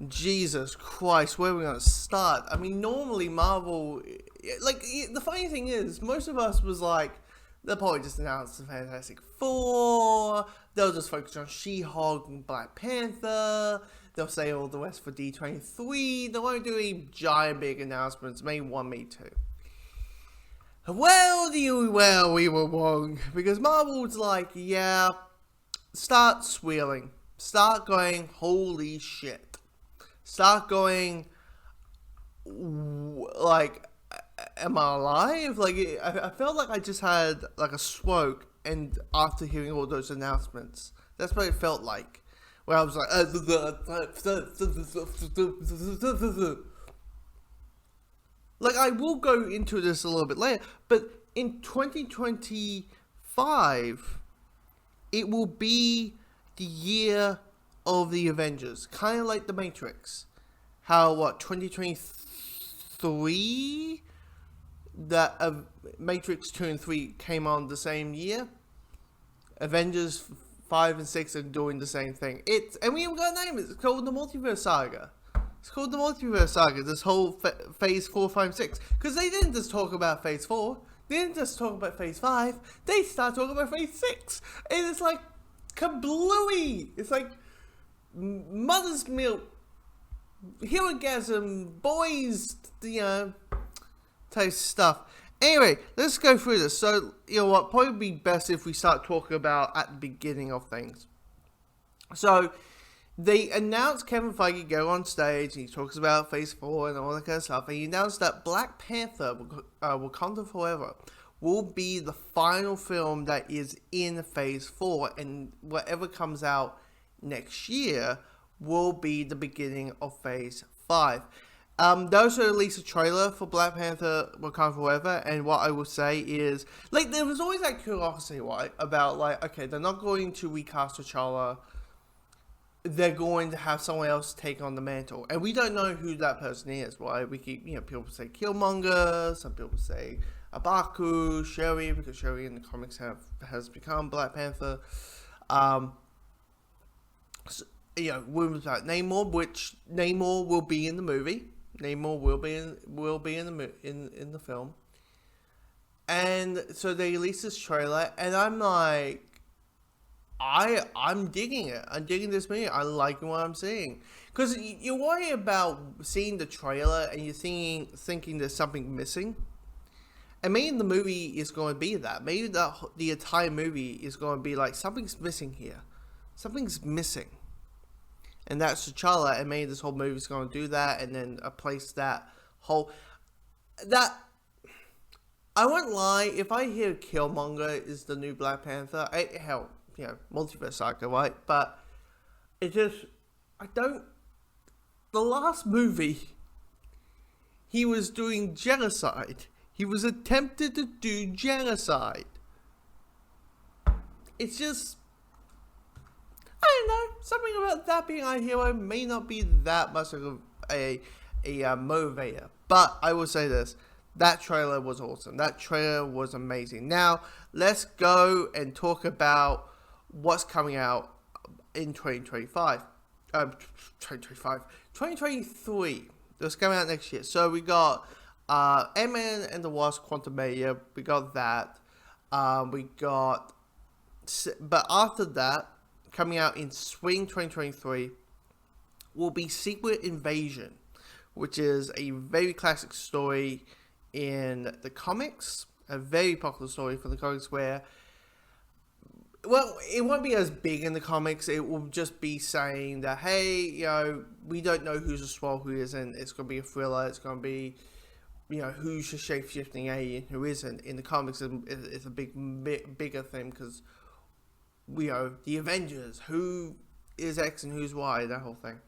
Jesus Christ, where are we going to start? I mean, normally Marvel, like, the funny thing is, most of us was like, they'll probably just announce the Fantastic Four, they'll just focus on She-Hulk and Black Panther, they'll say all the rest for D23, they won't do any giant big announcements, maybe one, maybe two. Well, we were wrong, because Marvel's like, yeah, start squealing, start going, holy shit. Start going, like, am I alive? Like, I felt like I just had, like, a stroke, and after hearing all those announcements. That's what it felt like. Where I was like, like, I will go into this a little bit later, but in 2025, it will be the year of the Avengers, kind of like the Matrix. How 2023 that Matrix 2 and 3 came on the same year. Avengers 5 and 6 are doing the same thing. And we haven't got a name. It's called the Multiverse Saga. It's called the Multiverse Saga. This whole Phase 4, 5, 6, because they didn't just talk about Phase 4. They didn't just talk about Phase 5. They started talking about Phase 6, and it's like kablooey. It's like mother's milk, herogasm, boys, type stuff. Anyway, let's go through this. So, you know what, probably be best if we start talking about at the beginning of things. So, they announced Kevin Feige go on stage, and he talks about Phase 4 and all that kind of stuff, and he announced that Black Panther, Wakanda Forever, will be the final film that is in Phase 4, and whatever comes out next year will be the beginning of Phase 5. They also released a trailer for Black Panther Wakanda Forever, and what I will say is, like, there was always that curiosity, right, about, like, okay, they're not going to recast T'Challa, they're going to have someone else take on the mantle, and we don't know who that person is, right? We keep, people say Killmonger, some people say Abaku, Shuri, because Shuri in the comics has become Black Panther. So, rumors about Namor, which Namor will be in the movie. Namor will be in the film. And so they released this trailer, and I'm like, I'm digging it. I'm digging this movie. I'm liking what I'm seeing. Because you worry about seeing the trailer and you're thinking there's something missing. And maybe the movie is going to be that. Maybe the entire movie is going to be like, something's missing here. Something's missing. And that's T'Challa, and maybe this whole movie is going to do that, and then place that whole... I won't lie, if I hear Killmonger is the new Black Panther, Multiverse Saga, right? But it just... The last movie, he was doing genocide. He was attempted to do genocide. It's just... I don't know, something about that being our hero may not be that much of a motivator. But I will say this, that trailer was awesome. That trailer was amazing. Now, let's go and talk about what's coming out in 2023. That's coming out next year. So we got Ant-Man and the Wasp: Quantumania. We got that. But after that, coming out in spring 2023, will be Secret Invasion, which is a very classic story in the comics, a very popular story for the comics where, well, it won't be as big in the comics. It will just be saying that, hey, we don't know who's a Skrull, who isn't. It's going to be a thriller. It's going to be, who's a shape-shifting alien, who isn't. In the comics, it's a bigger thing because the Avengers, who is X and who's Y, that whole thing.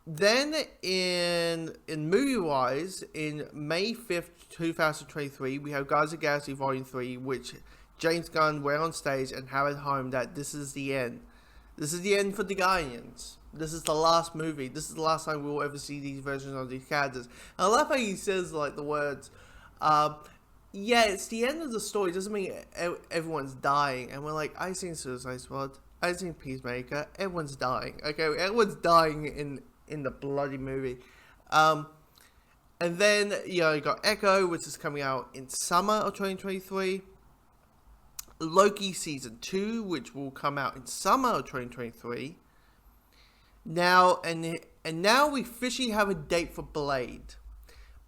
Then in movie-wise, in May 5th, 2023, we have Guardians of the Galaxy Volume 3, which James Gunn went on stage and hammered home that this is the end. This is the end for the Guardians. This is the last movie. This is the last time we will ever see these versions of these characters. And I love how he says, like, the words, it's the end of the story. It doesn't mean everyone's dying. And we're like, I've seen Suicide Squad. I've seen Peacemaker. Everyone's dying. Okay, everyone's dying in the bloody movie. And then, you got Echo, which is coming out in summer of 2023. Loki Season 2, which will come out in summer of 2023. Now, and now we officially have a date for Blade.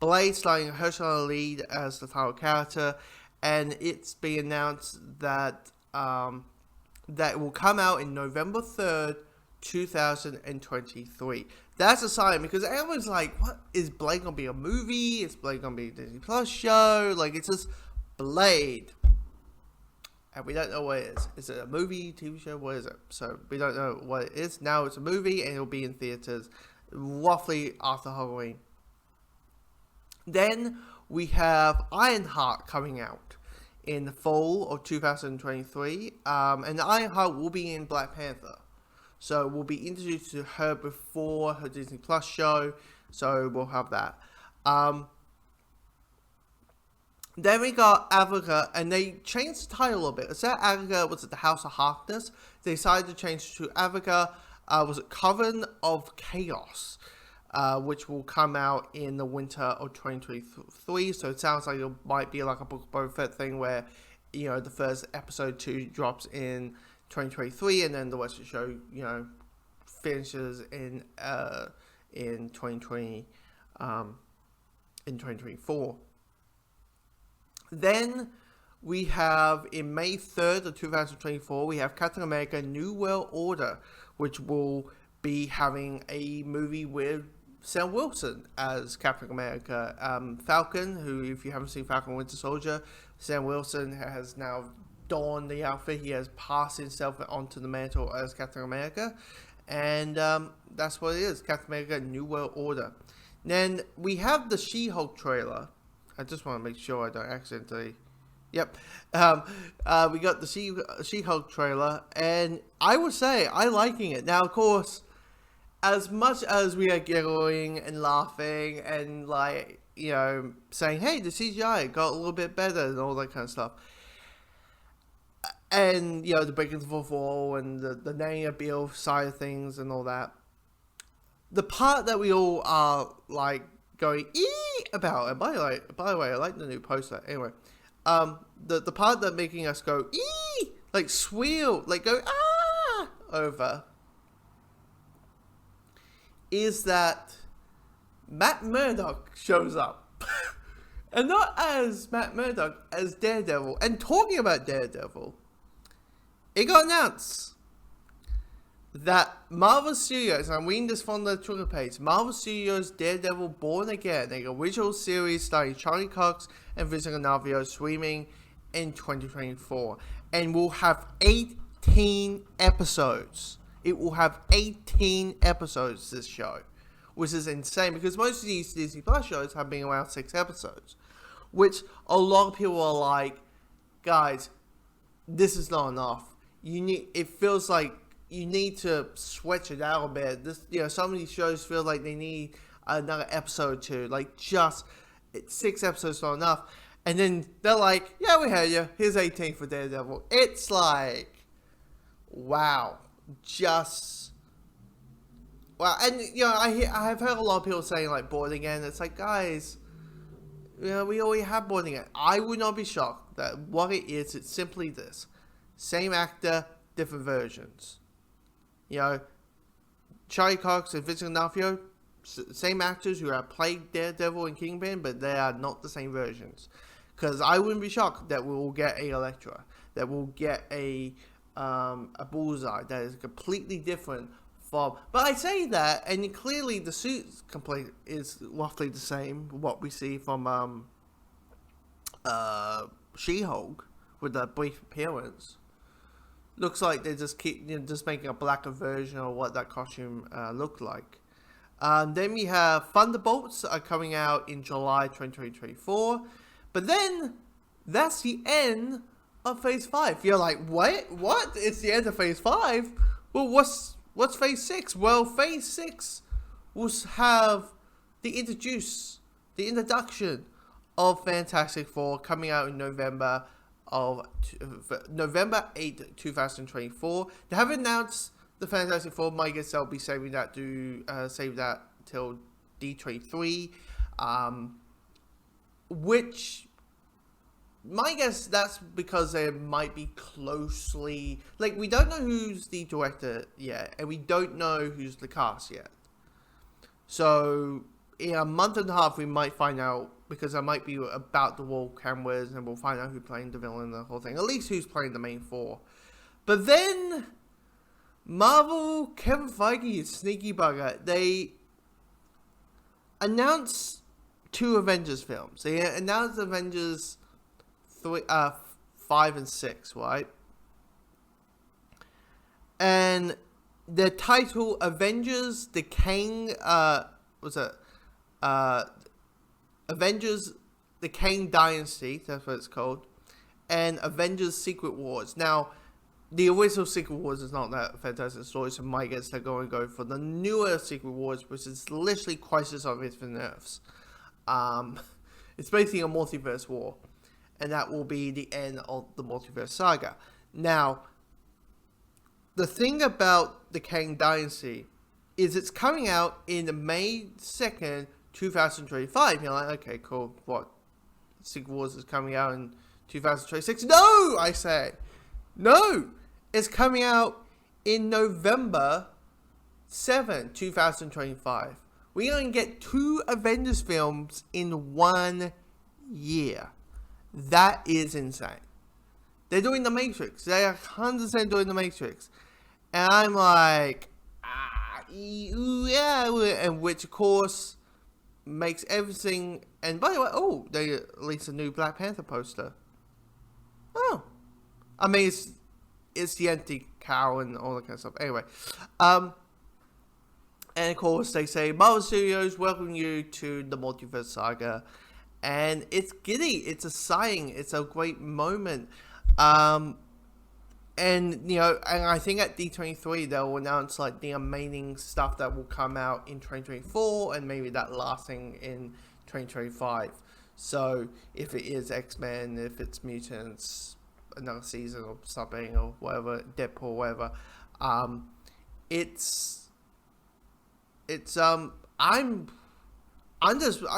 Blade starring Herschel lead as the final character, and it's been announced that that it will come out in November 3rd, 2023. That's a sign, because everyone's like, what, is Blade gonna be a movie? Is Blade gonna be a Disney Plus show? Like, it's just Blade. And we don't know what it is. Is it a movie, TV show? What is it? So we don't know what it is. Now it's a movie, and it'll be in theaters roughly after Halloween. Then we have Ironheart coming out in the fall of 2023. And Ironheart will be in Black Panther. So we'll be introduced to her before her Disney Plus show. So we'll have that. Then we got Avatar, and they changed the title a little bit. Instead of Avatar, was it the House of Harkness? They decided to change to Avatar, was it Coven of Chaos, which will come out in the winter of 2023. So it sounds like it might be like a Book of Boba Fett thing where, the first episode 2 drops in 2023, and then the rest of the show, finishes in 2020, in 2024. Then we have, in May 3rd of 2024, we have Captain America New World Order, which will be having a movie with Sam Wilson as Captain America. Falcon, who, if you haven't seen Falcon Winter Soldier, Sam Wilson has now donned the outfit. He has passed himself onto the mantle as Captain America. And that's what it is, Captain America New World Order. Then we have the She-Hulk trailer. I just want to make sure I don't accidentally... Yep. We got the She-Hulk trailer, and I would say I'm liking it. Now, of course, as much as we are giggling and laughing and, saying, hey, the CGI got a little bit better and all that kind of stuff, and, the breaking the fourth wall and the naming of Bill side of things and all that, the part that we all are, going about, and by the way, I like the new poster. Anyway, the part that making us go squeal, go over, is that Matt Murdock shows up, and not as Matt Murdock, as Daredevil. And talking about Daredevil, it got announced that Marvel Studios, and I'm reading this from the Twitter page, Marvel Studios' Daredevil Born Again, an original series starring Charlie Cox and Vincent D'Onofrio, streaming in 2024, and will have 18 episodes. It will have 18 episodes, this show, which is insane, because most of these Disney Plus shows have been around 6 episodes, which a lot of people are like, guys, this is not enough. It feels like you need to switch it out a bit. Some of these shows feel like they need another episode or two. Just 6 episodes not enough. And then they're like, yeah, we heard you. Here's 18 for Daredevil. It's like, wow. Just, wow. And, I have heard a lot of people saying, Born Again. It's like, guys, we already have Born Again. I would not be shocked that what it is, it's simply this. Same actor, different versions. Charlie Cox and Vincent D'Onofrio, same actors who have played Daredevil and Kingpin, but they are not the same versions. Because I wouldn't be shocked that we will get a Elektra, that we'll get a Bullseye that is completely different from. But I say that, and clearly the suit is roughly the same. What we see from She-Hulk with the brief appearance. Looks like they just keep just making a blacker version of what that costume looked like. Then we have Thunderbolts are coming out in July 2024. But then that's the end of Phase 5. You're like, what? What? It's the end of Phase 5? Well, what's Phase 6? Well, Phase 6 will have the introduction of Fantastic Four coming out in November 8th, 2024. They haven't announced the Fantastic Four, my guess they'll be saving that to save that till D23, which my guess that's because they might be closely, like, we don't know who's the director yet, and we don't know who's the cast yet. So in a month and a half we might find out, because there might be about the wall cameras, and we'll find out who's playing the villain, the whole thing, at least who's playing the main four. But then Marvel, Kevin Feige, sneaky bugger, they announced 2 Avengers films. They announced Avengers 5 and 6, right? And the title Avengers: The Kang, Avengers: The Kang Dynasty, that's what it's called, and Avengers: Secret Wars. Now, the original Secret Wars is not that fantastic story, so my guess they're going to go for the newer Secret Wars, which is literally Crisis on Infinite Earths. It's basically a multiverse war, and that will be the end of the multiverse saga. Now, the thing about the Kang Dynasty is it's coming out in May 2nd, 2025. You're like, okay, cool. What? Secret Wars is coming out in 2026? No, I say. No, it's coming out in November 7, 2025. We're going to get 2 Avengers films in 1 year. That is insane. They're doing The Matrix. They are 100% doing The Matrix. And I'm like, yeah, and which of course makes everything. And by the way, oh, they released a new Black Panther poster. Oh, I mean, it's the anti-cow and all that kind of stuff. Anyway, and of course they say Marvel Studios welcome you to the Multiverse Saga, and it's giddy. It's exciting. It's a great moment. And, you know, and I think at D23 they'll announce like the remaining stuff that will come out in 2024, and maybe that lasting in 2025. So if it is X-Men, if it's Mutants, another season or something, or whatever, Deadpool, whatever, I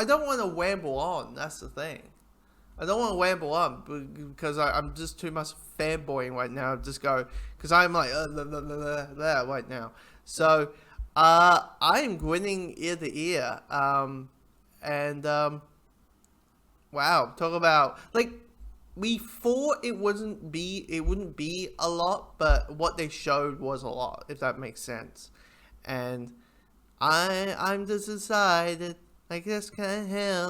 don't want to ramble on. That's the thing. I don't want to ramble on because I'm just too much fanboying right now. Just go, because I'm like right now. So I'm grinning ear to ear. Wow, talk about, like, we thought it wouldn't be a lot, but what they showed was a lot, if that makes sense. And I'm just decided I just can't help